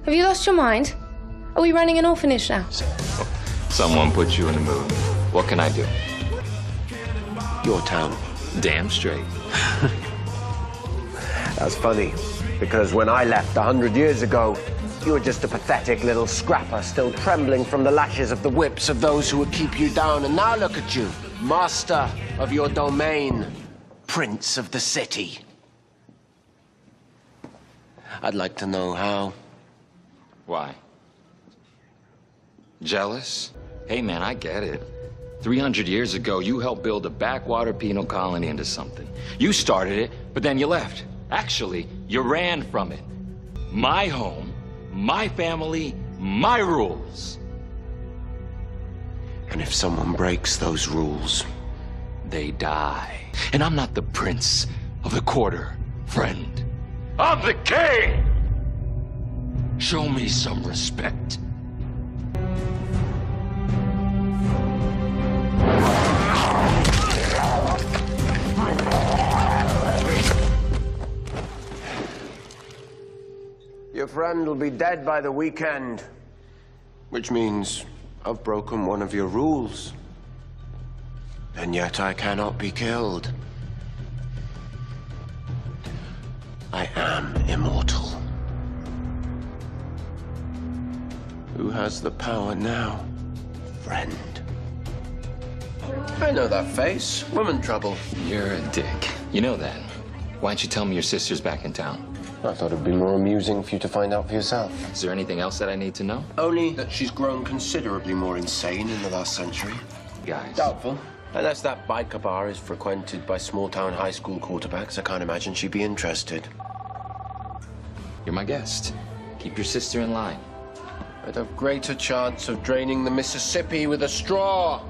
Have you lost your mind? Are we running an orphanage now? Someone put you in the mood. What can I do? Your town. Damn straight. That's funny, because when I left 100 years ago, you were just a pathetic little scrapper, still trembling from the lashes of the whips of those who would keep you down. And now look at you, master of your domain, prince of the city. I'd like to know how. Why? Jealous? Hey, man, I get it. 300 years ago, you helped build a backwater penal colony into something. You started it, but then you left. Actually, you ran from it. My home, my family, my rules. And if someone breaks those rules, They die. And I'm not the prince of the quarter, friend. I'm the king! Show me some respect. your friend will be dead by the weekend. Which means I've broken one of your rules. And yet I cannot be killed. I am immortal. Who has the power now, friend? I know that face. Woman trouble. You're a dick. You know that. Why don't you tell me your sister's back in town? I thought it'd be more amusing for you to find out for yourself. Is there anything else that I need to know? Only that she's grown considerably more insane in the last century. Guys. Doubtful. Unless that biker bar is frequented by small-town high school quarterbacks, I can't imagine she'd be interested. You're my guest. Keep your sister in line. I'd have greater chance of draining the Mississippi with a straw.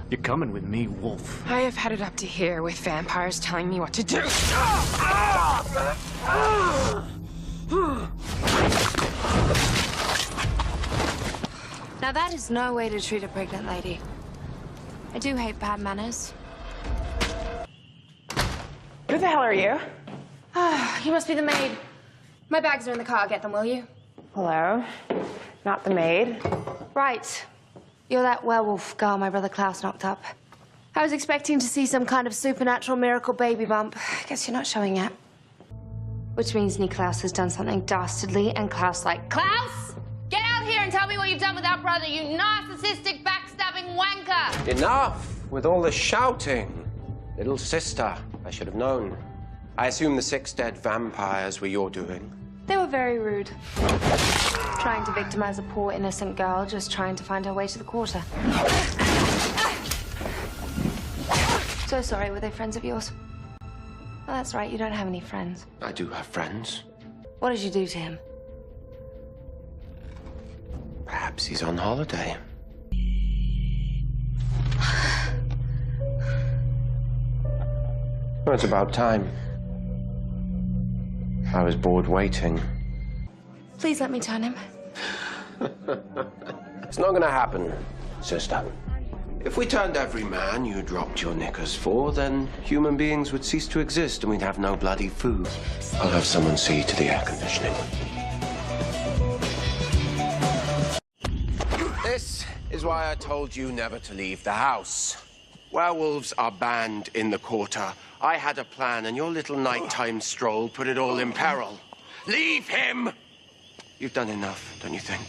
You're coming with me, Wolf. I have had it up to here with vampires telling me what to do. Now that is no way to treat a pregnant lady. I do hate bad manners. Who the hell are you? You must be the maid. My bags are in the car. Get them, will you? Hello? Not the maid. Right. You're that werewolf girl my brother Klaus knocked up. I was expecting to see some kind of supernatural miracle baby bump. Guess you're not showing yet. Which means Niklaus has done something dastardly and Klaus-like. Klaus! Get out here and tell me what you've done with our brother, you narcissistic, backstabbing wanker! Enough with all the shouting. Little sister, I should have known. I assume the 6 dead vampires were your doing. They were very rude. Trying to victimize a poor, innocent girl, just trying to find her way to the quarter. So sorry, were they friends of yours? Oh, that's right, you don't have any friends. I do have friends. What did you do to him? Perhaps he's on holiday. Well, it's about time. I was bored waiting. Please let me turn him. It's not gonna happen, sister. If we turned every man you dropped your knickers for, then human beings would cease to exist and we'd have no bloody food. I'll have someone see to the air conditioning. This is why I told you never to leave the house. Werewolves are banned in the quarter. I had a plan, and your little nighttime stroll put it all in peril. Leave him! You've done enough, don't you think?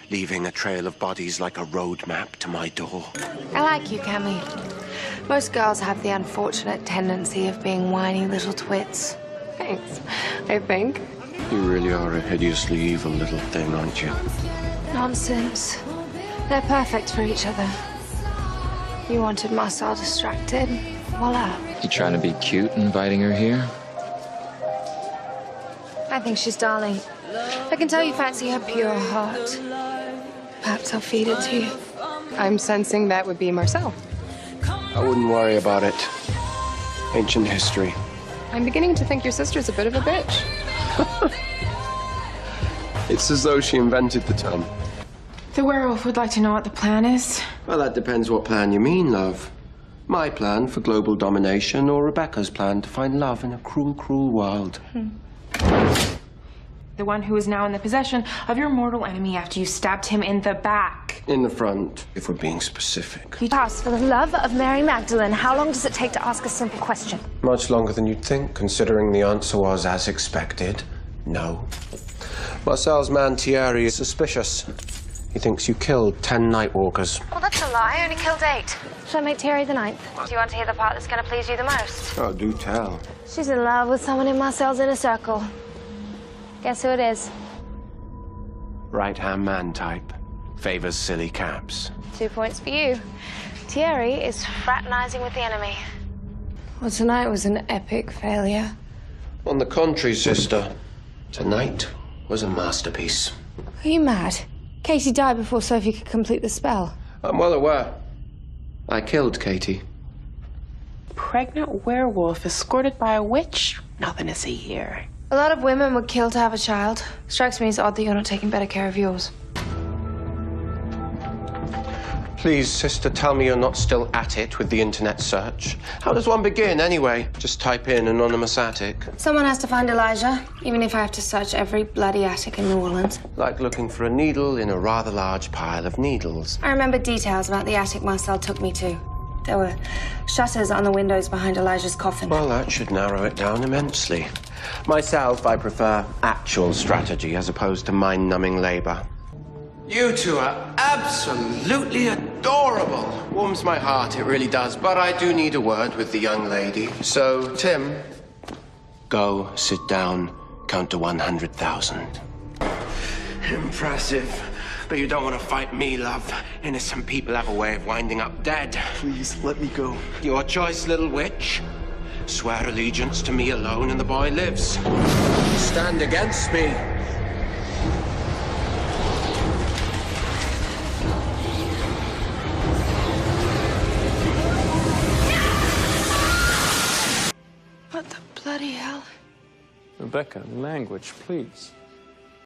Leaving a trail of bodies like a road map to my door. I like you, Cammy. Most girls have the unfortunate tendency of being whiny little twits. Thanks, I think. You really are a hideously evil little thing, aren't you? Nonsense. They're perfect for each other. You wanted Marcel distracted. Voila. You trying to be cute inviting her here? I think she's darling. I can tell you fancy her pure heart. Perhaps I'll feed it to you. I'm sensing that would be Marcel. I wouldn't worry about it. Ancient history. I'm beginning to think your sister's a bit of a bitch. It's as though she invented the term. The werewolf would like to know what the plan is. Well, that depends what plan you mean, love. My plan for global domination or Rebecca's plan to find love in a cruel, cruel world. The one who is now in the possession of your mortal enemy after you stabbed him in the back. In the front, if we're being specific. You asked for the love of Mary Magdalene. How long does it take to ask a simple question? Much longer than you'd think, considering the answer was, as expected, no. Marcel's man Thierry is suspicious. He thinks you killed 10 Nightwalkers. Well, that's a lie. I only killed 8. Should I make Thierry the 9th? Do you want to hear the part that's going to please you the most? Oh, do tell. She's in love with someone in Marcel's inner circle. Guess who it is? Right-hand man type. Favors silly caps. 2 points for you. Thierry is fraternizing with the enemy. Well, tonight was an epic failure. On the contrary, sister, tonight was a masterpiece. Are you mad? Katie died before Sophie could complete the spell. I'm well aware. I killed Katie. Pregnant werewolf escorted by a witch? Nothing to see here. A lot of women would kill to have a child. Strikes me as odd that you're not taking better care of yours. Please, sister, tell me you're not still at it with the internet search. How does one begin, anyway? Just type in anonymous attic. Someone has to find Elijah, even if I have to search every bloody attic in New Orleans. Like looking for a needle in a rather large pile of needles. I remember details about the attic Marcel took me to. There were shutters on the windows behind Elijah's coffin. Well, that should narrow it down immensely. Myself, I prefer actual strategy as opposed to mind-numbing labor. You two are absolutely adorable. Warms my heart, it really does. But I do need a word with the young lady. So, Tim, go sit down, count to 100,000. Impressive. But you don't want to fight me, love. Innocent people have a way of winding up dead. Please, let me go. Your choice, little witch. Swear allegiance to me alone and the boy lives. Stand against me. What the bloody hell? Rebecca, language, please.